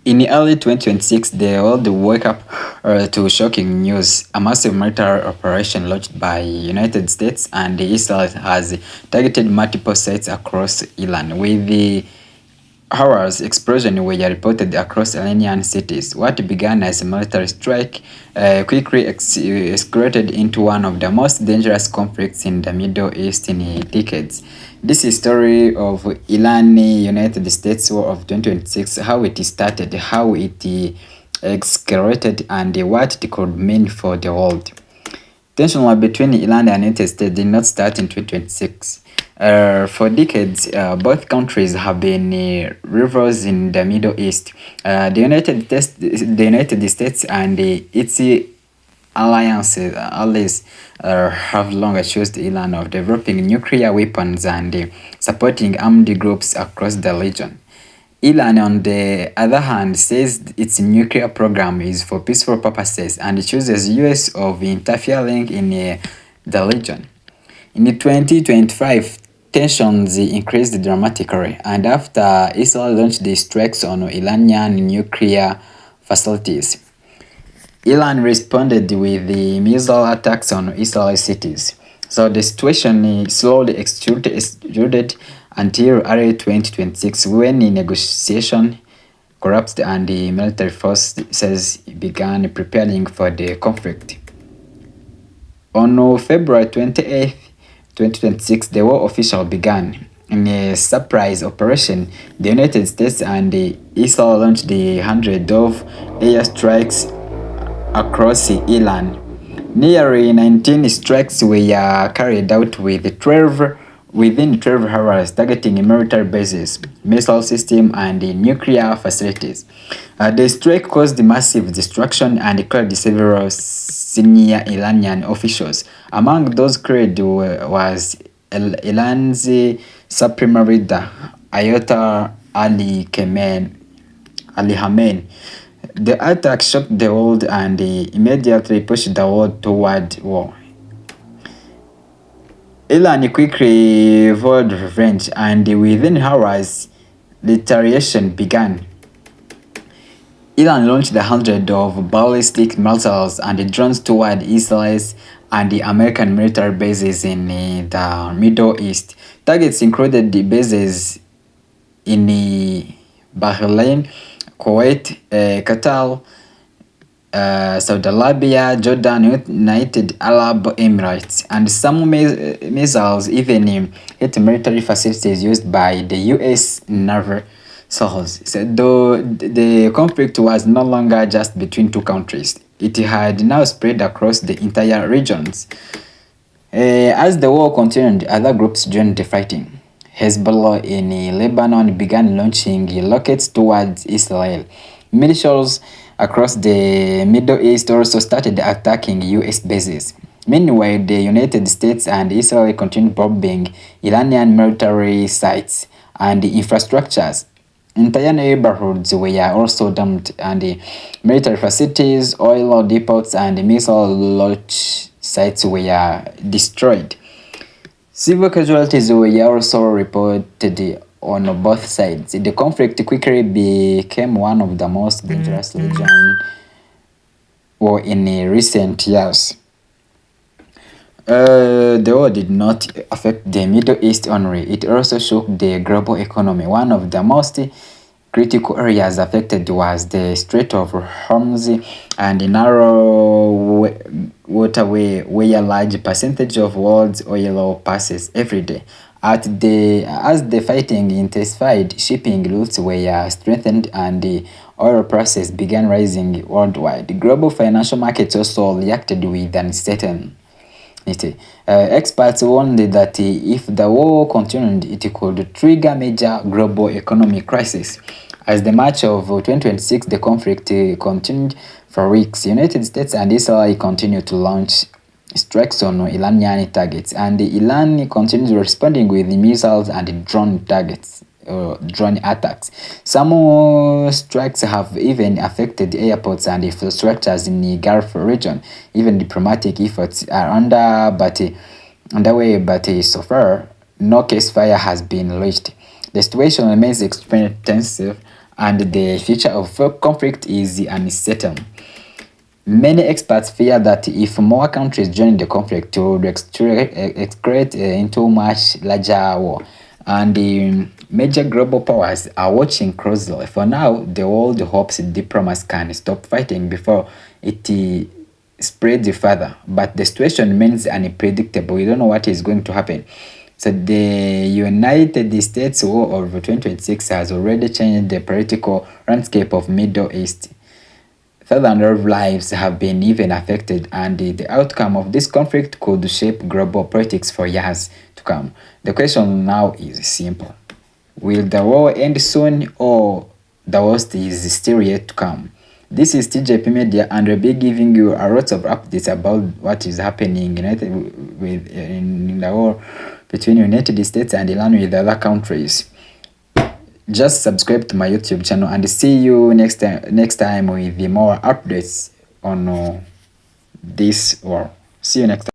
In early 2026, the world woke up to shocking news. A massive military operation launched by United States and Israel has targeted multiple sites across Iran, with the horrors explosions were reported across Iranian cities. What began as a military strike quickly escalated into one of the most dangerous conflicts in the Middle East in decades. This is story of Iran-United States War of 2026, how it started, how it escalated, and what it could mean for the world. Tension between Iran and United States did not start in 2026. For decades, both countries have been rivals in the Middle East. The United States and its allies have long accused Iran of developing nuclear weapons and supporting armed groups across the region. Iran, on the other hand, says its nuclear program is for peaceful purposes and accuses US of interfering in the region. In 2025, tensions increased dramatically, and after Israel launched the strikes on Iranian nuclear facilities, Iran responded with the missile attacks on Israeli cities. So the situation slowly extruded until early 2026 when the negotiation collapsed and the military forces began preparing for the conflict. On February 28, 2026, the war officially began. In a surprise operation, the United States and Israel launched the hundreds of airstrikes across Iran. Nearly 19 strikes were carried out within 12 hours, targeting military bases, missile systems, and nuclear facilities. The strike caused massive destruction and killed several senior Iranian officials. Among those killed was Iran's supreme leader, Ayatollah Ali Khamenei. The attack shocked the world and immediately pushed the world toward war. Iran quickly vowed revenge, and within hours, retaliation began. Iran launched hundreds of ballistic missiles and drones toward Israel's and the American military bases in the Middle East. Targets included the bases in Bahrain, Kuwait, Qatar, Saudi Arabia, Jordan, United Arab Emirates, and some missiles even hit military facilities used by the U.S. Naval Forces. So though the conflict was no longer just between two countries, it had now spread across the entire regions. As the war continued, other groups joined the fighting. Hezbollah in Lebanon began launching rockets towards Israel. Militias across the Middle East also started attacking U.S. bases. Meanwhile, the United States and Israel continued bombing Iranian military sites and infrastructures. Entire neighborhoods were also damaged, and military facilities, oil depots, and missile launch sites were destroyed. Civil casualties were also reported on both sides. The conflict quickly became one of the most dangerous region war in recent years. The war did not affect the Middle East only, it also shook the global economy. One of the most critical areas affected was the Strait of Hormuz and the narrow waterway where a large percentage of world's oil passes every day. As the fighting intensified, shipping routes were strengthened and the oil prices began rising worldwide. The global financial markets also reacted with uncertainty. Experts warned that if the war continued, it could trigger major global economic crisis. As the March of 2026, the conflict continued for weeks. United States and Israel continued to launch strikes on Iranian targets, and Iran continued responding with missiles and drone attacks. Some strikes have even affected airports and infrastructures in the Gulf region. Even diplomatic efforts are underway, but so far, no ceasefire has been reached. The situation remains extremely tensive and the future of conflict is uncertain. Many experts fear that if more countries join the conflict, it would escalate into much larger war, and the major global powers are watching closely. For now, the world hopes diplomats can stop fighting before it spreads further, but the situation remains unpredictable. We don't know what is going to happen. So the United States war of 2026 has already changed the political landscape of Middle East. Thousands of lives have been even affected, and the outcome of this conflict could shape global politics for years to come. The question now is simple. Will the war end soon, or the worst is still yet to come? This is TJP Media, and we'll be giving you a lot of updates about what is happening in the war between United States and Iran with other countries. Just subscribe to my YouTube channel and see you next time with more updates on this war. See you next time.